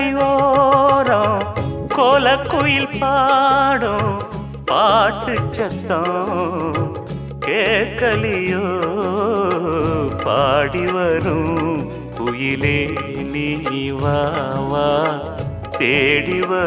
கரையோரம் கோலக்குயில் பாடும் பாட்டு சத்தம் கேட்கலியோ பாடி வரும் குயிலே நீ வா வா தேடி வரும்